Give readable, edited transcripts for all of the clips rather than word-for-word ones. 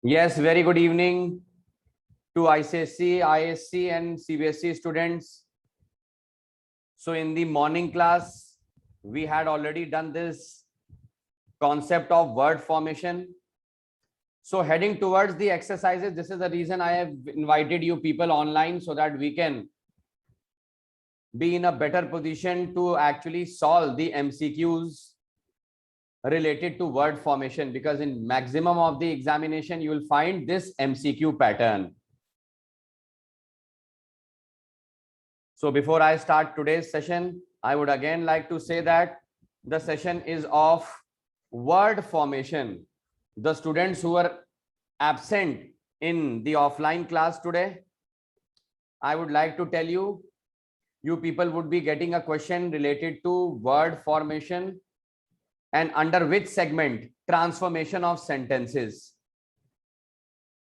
Yes, very good evening to ICSE, ISC and CBSE students. So in the morning class, we had already done this concept of word formation. So heading towards the exercises, this is the reason I have invited you people online so that we can be in a better position to actually solve the MCQs related to word formation, because in maximum of the examination, you will find this MCQ pattern. So before I start today's session, I would again like to say that the session is of word formation. The students who are absent in the offline class today, I would like to tell you, you people would be getting a question related to word formation and under which segment? Transformation of sentences.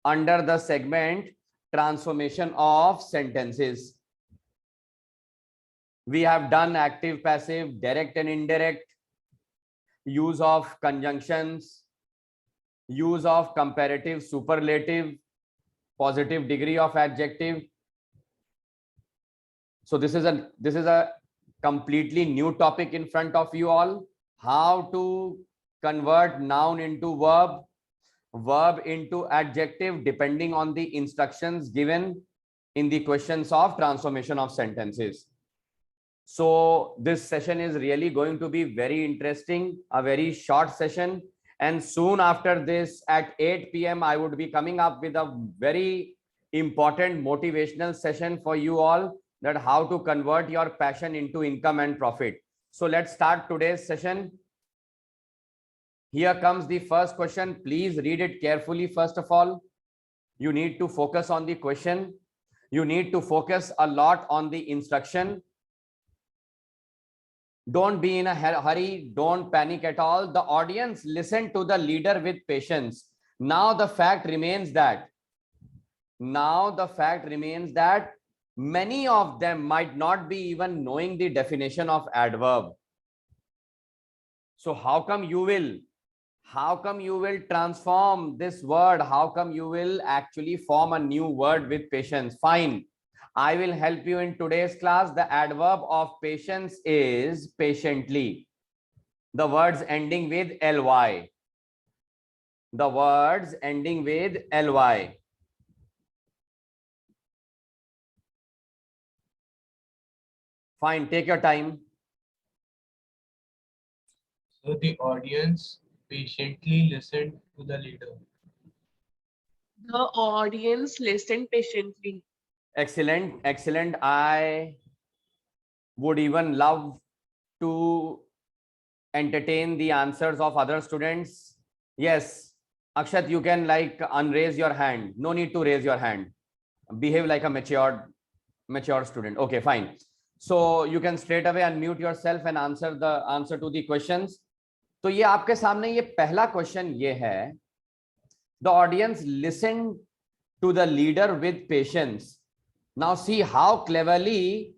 Under the segment transformation of sentences. We have done active, passive, direct and indirect, use of conjunctions, use of comparative, superlative, positive degree of adjective. So this is a completely new topic in front of you all. How to convert noun into verb, verb into adjective, depending on the instructions given in the questions of transformation of sentences. So this session is really going to be very interesting, a very short session. And soon after this at 8 p.m. I would be coming up with a very important motivational session for you all, that how to convert your passion into income and profit. So let's start today's session. Here comes the first question. Please read it carefully. First of all, you need to focus on the question. You need to focus a lot on the instruction. Don't be in a hurry. Don't panic at all. The audience listen to the leader with patience. Now the fact remains that many of them might not be even knowing the definition of adverb. So how come you will transform this word? How come you will actually form a new word with patience? Fine. I will help you in today's class. The adverb of patience is patiently. The words ending with ly. The words ending with ly. Fine, take your time. So the audience patiently listened to the leader. The audience listened patiently. Excellent, excellent. I would even love to entertain the answers of other students. Yes, Akshat, you can like unraise your hand. No need to raise your hand. Behave like a mature student. Okay, fine. So you can straight away unmute yourself and answer to the questions. तो ये आपके सामने ये पहला question ये है, the audience listened to the leader with patience. Now see how cleverly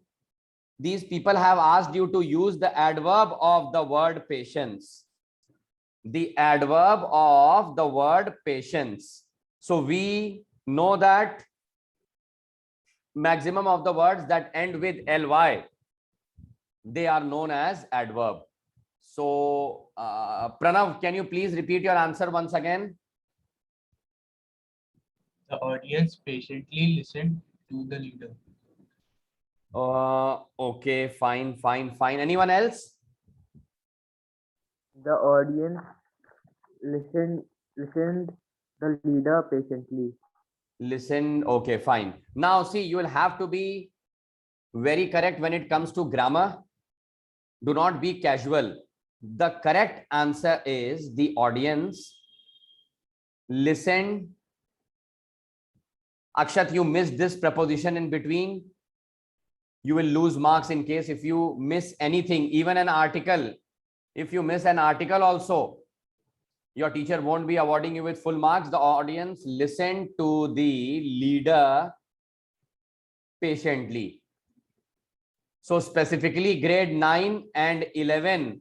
these people have asked you to use the adverb of the word patience. The adverb of the word patience. So we know that maximum of the words that end with ly, they are known as adverb. So Pranav, can you please repeat your answer once again? The audience patiently listened to the leader. Okay, fine. Anyone else? The audience listened the leader patiently. Listen. Okay, fine. Now see, you will have to be very correct when it comes to grammar. Do not be casual. The correct answer is the audience listened. Akshat, you missed this preposition in between. You will lose marks in case if you miss anything, even an article. If you miss an article also, your teacher won't be awarding you with full marks. The audience listened to the leader patiently. So specifically grade 9 and 11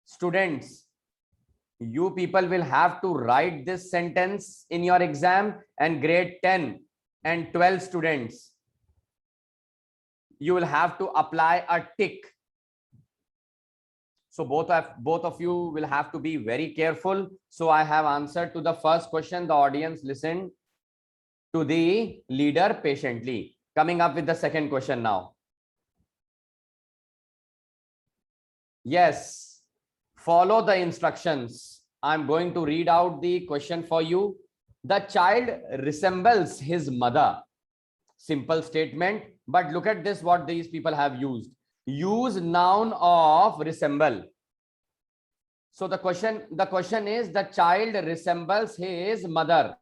students, You people will have to write this sentence in your exam, and grade 10 and 12 students, you will have to apply a tick. So both of you will have to be very careful. So I have answered to the first question. The audience listened to the leader patiently. Coming up with the second question now. Yes, follow the instructions. I'm going to read out the question for you. The child resembles his mother. Simple statement, but look at this, what these people have used. Use noun of resemble. So the question is, the child resembles his mother.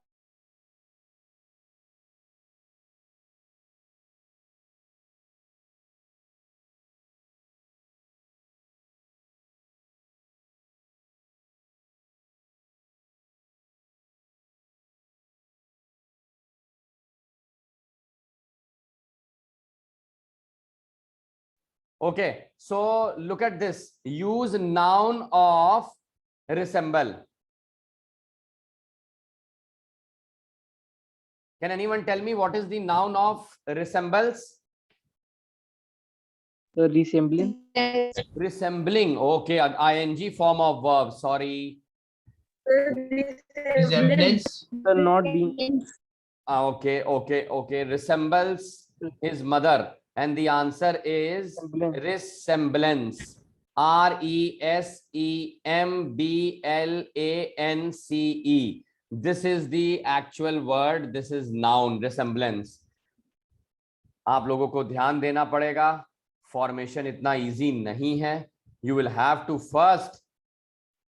Okay, so look at this. Use noun of resemble. Can anyone tell me what is the noun of resembles? Resembling. Resembling. Okay, ing form of verb. Sorry. Resemblance. Not being. Okay. Resembles his mother. And the answer is resemblance. RESEMBLANCE. This is the actual word. This is noun, resemblance. आप लोगों को ध्यान देना पड़ेगा. Formation इतना easy नहीं है. You will have to first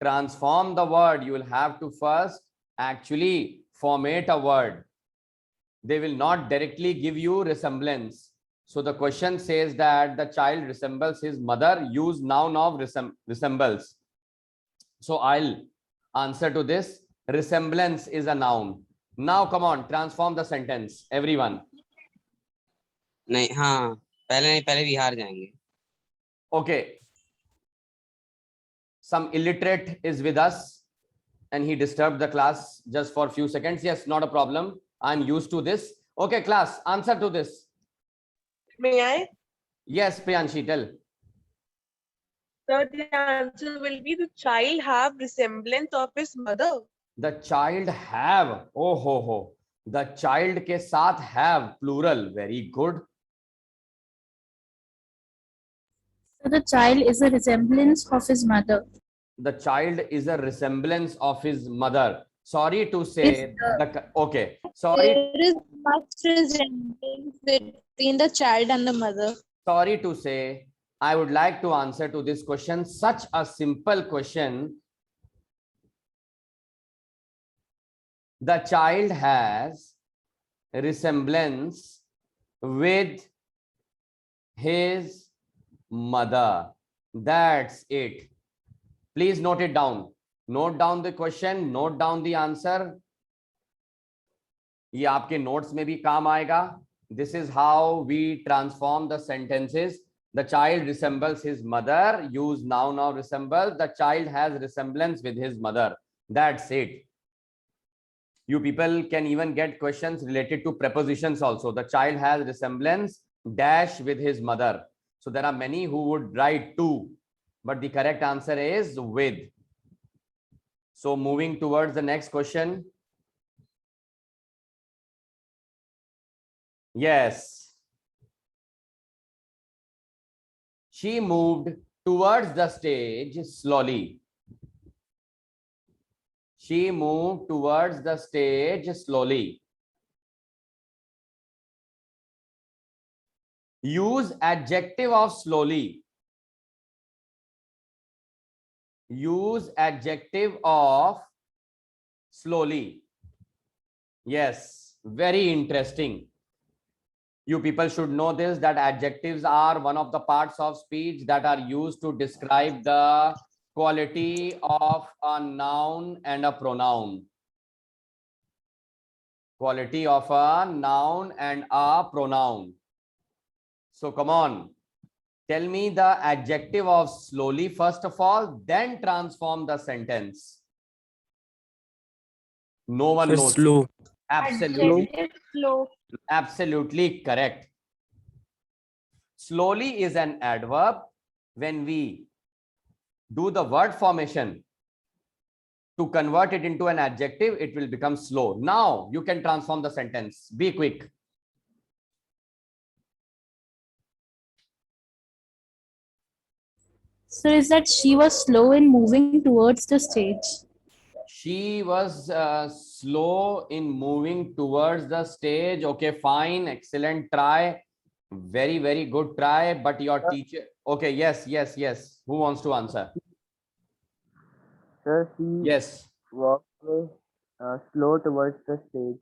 transform the word. You will have to first actually formate a word. They will not directly give you resemblance. So the question says that the child resembles his mother. Use noun of resembles. So I'll answer to this. Resemblance is a noun. Now come on, transform the sentence. Everyone. नहीं, हाँ, पहले बिहार जाएंगे. Okay. Some illiterate is with us and he disturbed the class just for a few seconds. Yes, not a problem. I'm used to this. Okay, class, answer to this. May I? Yes, Priyanshi, tell. So the answer will be, the child have resemblance of his mother. The child have. Oh ho ho. The child के साथ have, plural. Very good. So the child is a resemblance of his mother. The child is a resemblance of his mother. Sorry to say. Okay. Sorry. There is much resemblance between the child and the mother. Sorry to say, I would like to answer to this question. Such a simple question. The child has resemblance with his mother. That's it. Please note it down. Note down the question, note down the answer. ये आपके notes में भी काम आएगा. This is how we transform the sentences. The child resembles his mother. Use noun of resemble. The child has resemblance with his mother. That's it. You people can even get questions related to prepositions also. The child has resemblance dash with his mother. So there are many who would write to, but the correct answer is with. So moving towards the next question. Yes. She moved towards the stage slowly. She moved towards the stage slowly. Use adjective of slowly. Use adjective of slowly. Yes, very interesting. You people should know this, that adjectives are one of the parts of speech that are used to describe the quality of a noun and a pronoun. Quality of a noun and a pronoun. So come on, tell me the adjective of slowly first of all, then transform the sentence. No one Sir, knows. slow. Absolutely, Slow. absolutely correct. Slowly is an adverb. When we do the word formation to convert it into an adjective, it will become slow. Now you can transform the sentence. Be quick. So is that she was slow in moving towards the stage? She was slow in moving towards the stage. Okay, fine. Excellent try. Very, very good try. But your teacher. Okay, yes, yes, yes. Who wants to answer? Sir, she Yes. walked slow towards the stage.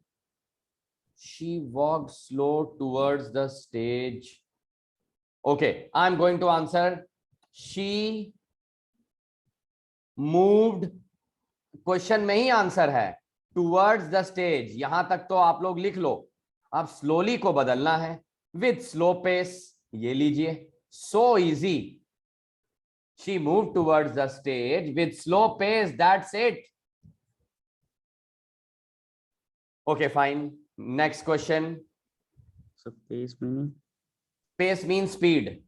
She walked slow towards the stage. Okay, I'm going to answer. She moved. Question में ही answer है towards the stage. यहां तक तो आप लोग लिख लो. अब slowly को बदलना है विथ स्लो पेस. ये लीजिए, so easy. She move towards the stage with slow pace. That's it. Okay fine. Next question. So pace meaning. Pace means speed.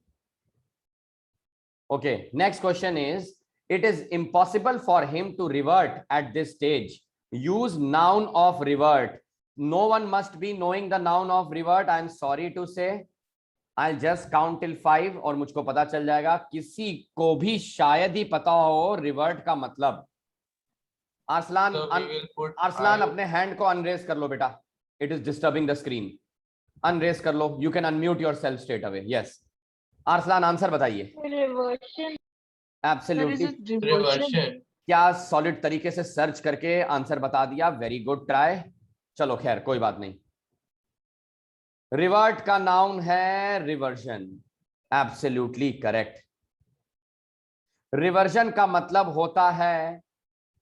Okay, next question is, it is impossible for him to revert at this stage. Use noun of revert. No one must be knowing the noun of revert. I am sorry to say. I'll just count till 5 और मुझको पता चल जाएगा. किसी को भी शायद ही पता हो revert का मतलब. Arsalan, So we will put Arsalan I- अपने हैंड को अनरेज कर लो बेटा. It is disturbing the screen. अनरेज कर लो. You can unmute yourself straight away. Yes. Arsalan answer बताइए. Reversion. Absolutely. reversion. क्या सॉलिड तरीके से सर्च करके आंसर बता दिया. Very good try. चलो खैर कोई बात नहीं. रिवर्ट का नाउन है रिवर्जन. Absolutely correct. रिवर्जन का मतलब होता है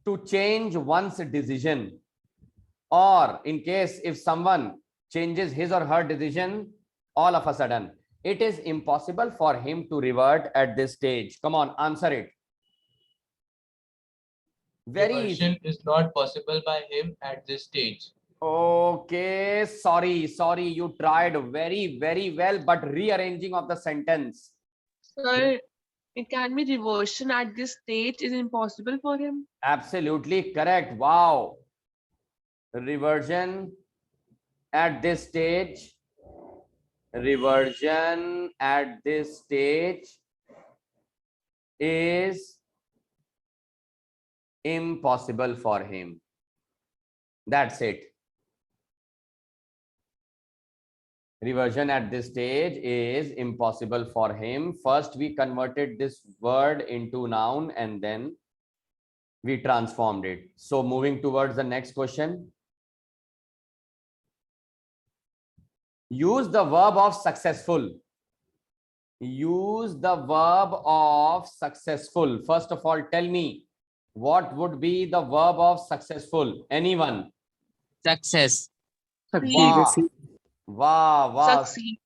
टू चेंज वंस डिसीजन, और in case if someone changes his or her decision all of a sudden, it is impossible for him to revert at this stage. Come on, answer it. Very easy. Reversion is not possible by him at this stage. Okay, sorry, you tried very well, but rearranging of the sentence. Sir, it can be reversion at this stage is impossible for him. Absolutely correct. Wow. Reversion at this stage. Reversion at this stage is impossible for him. That's it. Reversion at this stage is impossible for him. First, we converted this word into noun and then we transformed it. So moving towards the next question. Use the verb of successful. Use the verb of successful. First of all, tell me, what would be the verb of successful? Anyone? Success. Succeed. Wow. Succeed.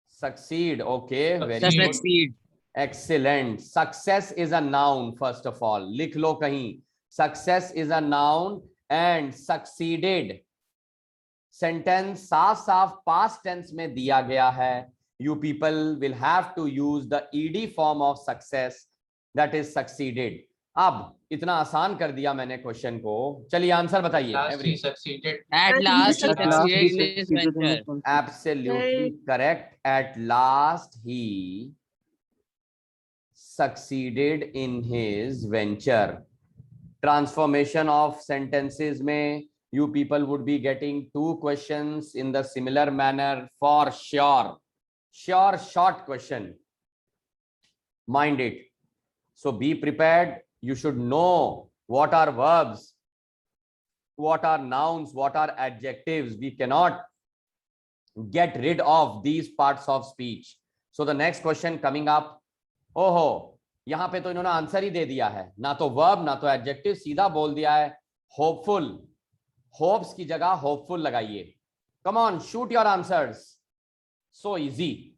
Succeed. Okay. Very Succeed. good. Succeed. Excellent. Success is a noun. First of all, लिख लो कहीं. Success is a noun and succeeded. Sentence साफ साफ past tense में दिया गया है. You people will have to use the ed form of success, that is succeeded. अब इतना आसान कर दिया मैंने क्वेश्चन को. चलिए आंसर बताइए. Last he succeeded. At At last he least succeeded in his venture. Absolutely correct. At last he succeeded in his venture. Transformation of sentences में you people would be getting 2 questions in the similar manner for sure. Sure, short question. Mind it. So be prepared. You should know what are verbs, what are nouns, what are adjectives. We cannot get rid of these parts of speech. So the next question coming up. ओहो, यहां पे तो इन्होंने answer ही दे दिया है. ना तो verb ना तो एडजेक्टिव, सीधा बोल दिया है होपफुल. होप्स की जगह होपफुल लगाइए. Come on, shoot your answers. So easy.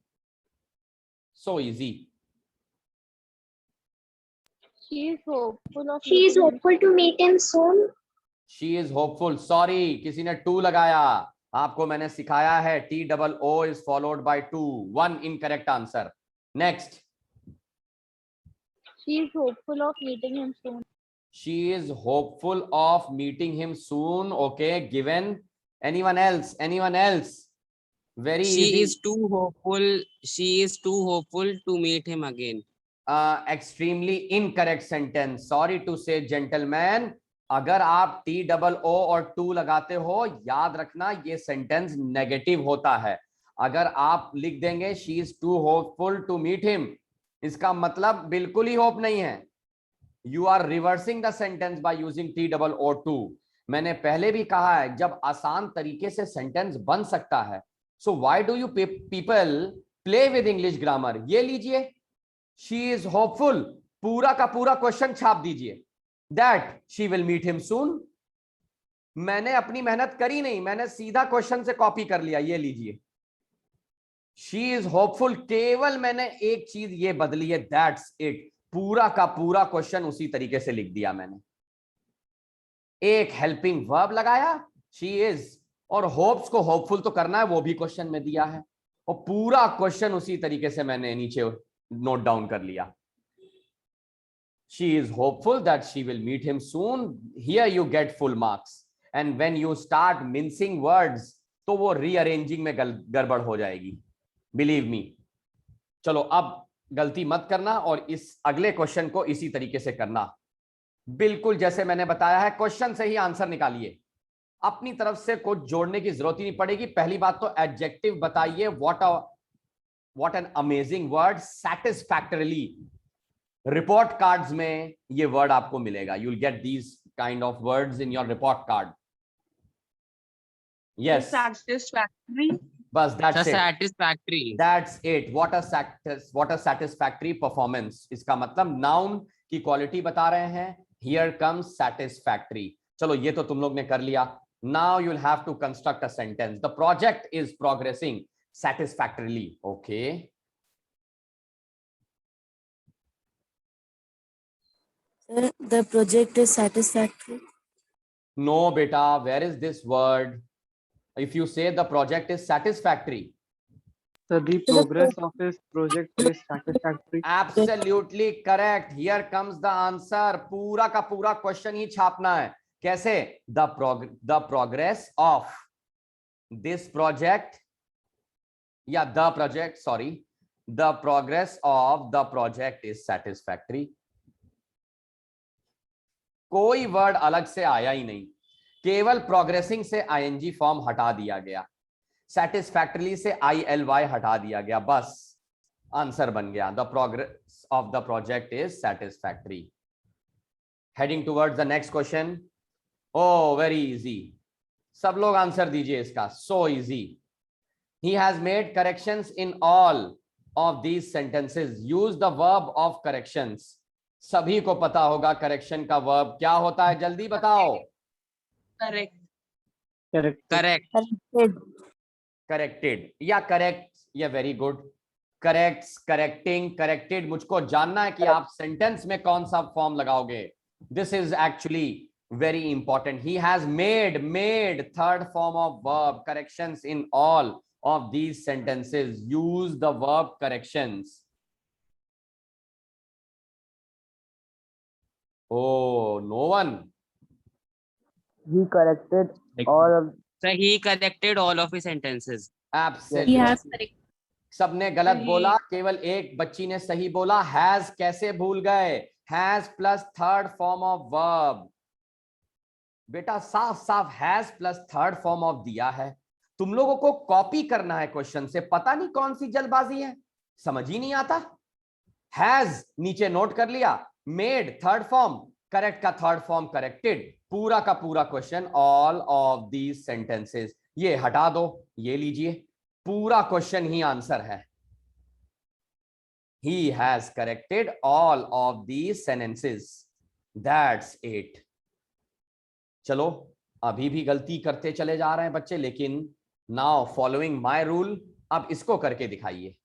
So easy. She is hopeful of She is meeting hopeful to meet him soon. She is hopeful. Sorry, किसी ने 2 लगाया, आपको मैंने सिखाया है TOO is followed by 2. 1 incorrect answer. Next. She is hopeful of meeting him soon. She is hopeful of meeting him soon. Okay, given. Anyone else? Anyone else? Very She easy. is too hopeful. She is too hopeful to meet him again. Extremely incorrect sentence. Sorry to say, gentlemen. अगर आप TOO और 2 लगाते हो, याद रखना ये sentence negative होता है. अगर आप लिख देंगे she is too hopeful to meet him, इसका मतलब बिल्कुल ही होप नहीं है. You are reversing the sentence by using TOO2. मैंने पहले भी कहा है, जब आसान तरीके से सेंटेंस बन सकता है, so why do you people play with English grammar? ये लीजिए, she is hopeful, पूरा का पूरा क्वेश्चन छाप दीजिए, that she will meet him soon. मैंने अपनी मेहनत करी नहीं, मैंने सीधा क्वेश्चन से कॉपी कर लिया. ये लीजिए, she is hopeful, केवल मैंने एक चीज ये बदली है, that's it. पूरा का पूरा क्वेश्चन उसी तरीके से लिख दिया मैंने. एक हेल्पिंग वर्ब लगाया, she is, और होप्स को होपफुल तो करना है, वो भी क्वेश्चन में दिया है, और पूरा क्वेश्चन उसी तरीके से मैंने नीचे नोट डाउन कर लिया. She is hopeful that she will meet him soon. Here you get full marks. And when you start mincing words, तो वो rearranging में गड़बड़ हो जाएगी. Believe me. चलो अब गलती मत करना और इस अगले क्वेश्चन को इसी तरीके से करना. बिल्कुल जैसे मैंने बताया है, क्वेश्चन से ही आंसर निकालिए. अपनी तरफ से कुछ जोड़ने की जरूरत ही नहीं पड़ेगी. पहली बात तो एडजेक्टिव बताइए. What an amazing word, satisfactorily. Report cards में ये वर्ड आपको मिलेगा. You will get these kind of words in your report card. Yes, Satisfactory. बस that's it. Satisfactory. That's it. What a satisfactory performance. इसका मतलब noun की quality बता रहे हैं. Here comes satisfactory. चलो ये तो तुम लोग ने कर लिया. Now you will have to construct a sentence. The project is progressing satisfactorily. Okay. Sir, the project is satisfactory. No, beta. Where is this word? If you say the project is satisfactory. So the progress of this project is satisfactory. Absolutely correct. Here comes the answer. पूरा का पूरा question ही छापना है. कैसे? The progress of this project. Yeah, the project. Sorry. The progress of the project is satisfactory. कोई word अलग से आया ही नहीं. केवल प्रोग्रेसिंग से आईएनजी फॉर्म हटा दिया गया. सैटिस्फैक्टरली से ILY हटा दिया गया. बस आंसर बन गया. The progress of the project is satisfactory. Heading towards the next question. Oh very easy. सब लोग आंसर दीजिए इसका. So easy. He has made corrections in all of these sentences. Use the verb of corrections. सभी को पता होगा correction का verb क्या होता है. जल्दी बताओ. Correct. Correct. करेक्टेड या करेक्ट या very good. Corrects, correcting, corrected. मुझको जानना है कि आप सेंटेंस में कौन सा फॉर्म लगाओगे. This is actually very important. He has made third form of verb corrections in all of these sentences. Use the verb corrections. Oh, no one. He corrected all of. So he corrected all of his sentences. Absolutely. He has correct. सबने गलत सही. बोला, केवल एक बच्ची ने सही बोला. हैज कैसे भूल गए? Has plus third form of verb. बेटा साफ साफ has plus third form of दिया है. तुम लोगों को कॉपी करना है क्वेश्चन से. पता नहीं कौन सी जल्दबाजी है, समझ ही नहीं आता. हैज नीचे नोट कर लिया. मेड थर्ड फॉर्म, करेक्ट का थर्ड फॉर्म करेक्टेड. पूरा का पूरा question all of these sentences. ये हटा दो, ये लीजिए. पूरा क्वेश्चन ही आंसर है. He has corrected all of these sentences. That's it. चलो अभी भी गलती करते चले जा रहे हैं बच्चे, लेकिन नाउ फॉलोइंग माय रूल. अब इसको करके दिखाइए.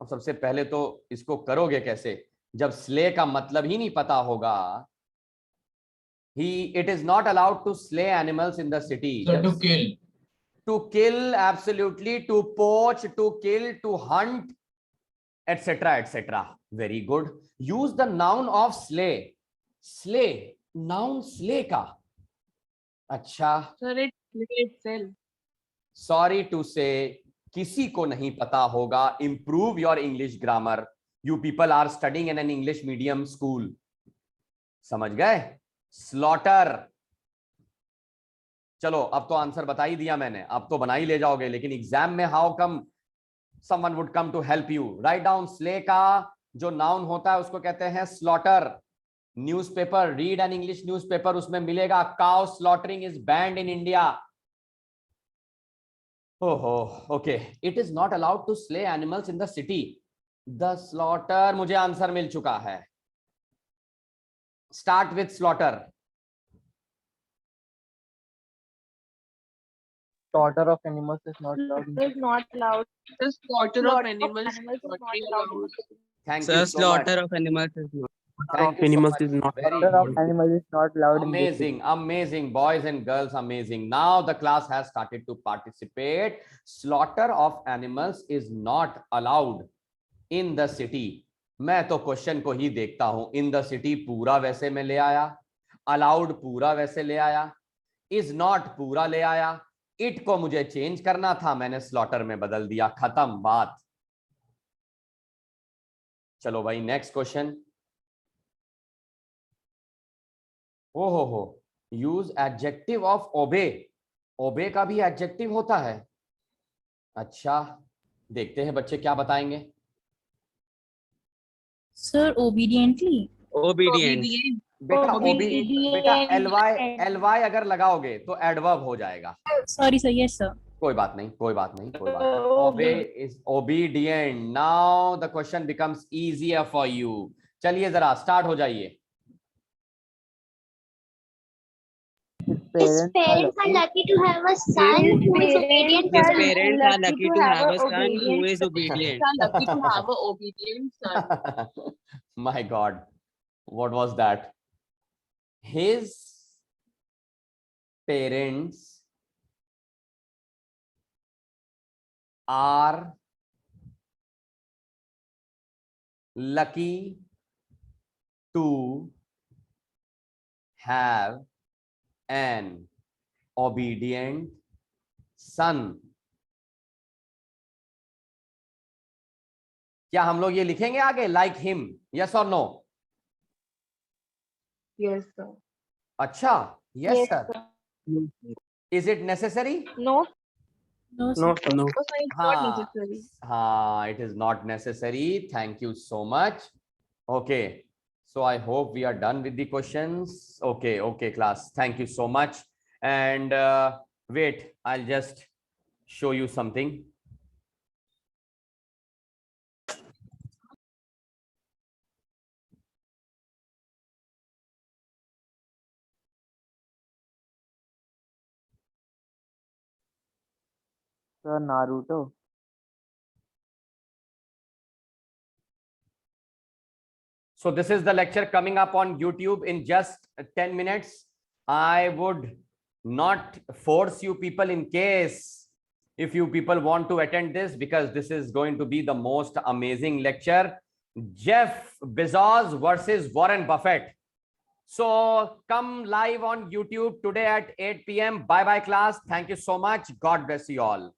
अब सबसे पहले तो इसको करोगे कैसे जब स्ले का मतलब ही नहीं पता होगा. It is not allowed to slay animals in the city. So to kill. To kill, absolutely. To poach, to kill, to hunt, etc., etc. Very good. Use the noun of slay. Slay, noun slay का. अच्छा. Sir, it's slay itself. Sorry to say, किसी को नहीं पता होगा. Improve your English grammar. You people are studying in an English medium school. समझ गए? Slaughter. चलो, अब तो आंसर बता ही दिया मैंने, अब तो बना ही ले जाओगे, लेकिन एग्जाम में how come someone would come to help you. Write down slay का जो नाउन होता है उसको कहते हैं slaughter. Newspaper, read an English newspaper, उसमें मिलेगा cow slaughtering is banned in India. Oh, okay. It is not allowed to slay animals in the city. The slaughter, मुझे आंसर मिल चुका है. Start with slaughter. Slaughter of animals is not allowed. Is not allowed. The slaughter of animals is not slaughtering allowed. animals. Thank Sir, you so slaughter much. of animals is not. Thank you so Animals much. is not Very Slaughter of good. animals is not allowed in this city. Amazing, amazing, boys and girls, amazing. Now the class has started to participate. Slaughter of animals is not allowed in the city. मैं तो question को ही देखता हूं. In the city पूरा वैसे में ले आया, allowed पूरा वैसे ले आया, is not पूरा ले आया, it को मुझे चेंज करना था, मैंने slaughter में बदल दिया. खत्म बात. चलो भाई, नेक्स्ट क्वेश्चन. ओहो, यूज एडजेक्टिव ऑफ ओबे. ओबे का भी एडजेक्टिव होता है. अच्छा, देखते हैं बच्चे क्या बताएंगे. Sir, obediently. Obedient. बेटा Obedient. बेटा एलवाई अगर लगाओगे तो एडवर्ब हो जाएगा. Sorry, sir. Yes, sir. कोई बात नहीं, कोई बात नहीं, कोई बात नहीं. Obey is obedient. Now the question becomes easier for you. चलिए जरा स्टार्ट हो जाइए. His parents are lucky to have a son who is obedient. His parents are lucky to have a son who is obedient. Are lucky to have an obedient son. My God, what was that? His parents are lucky to have an obedient son. क्या हम लोग ये लिखेंगे आगे like him? Yes or no? Yes, sir. अच्छा, yes, Yes, sir. Is it necessary? No. No, sir. No, sir. No, sir, it's not हाँ, necessary. हाँ, it is not necessary. Thank you so much. Okay, so I hope we are done with the questions. Okay, class. Thank you so much. And wait, I'll just show you something. Sir, Naruto. So this is the lecture coming up on YouTube in just 10 minutes. I would not force you people in case if you people want to attend this, because this is going to be the most amazing lecture. Jeff Bezos versus Warren Buffett. So come live on YouTube today at 8 p.m. Bye bye class. Thank you so much. God bless you all.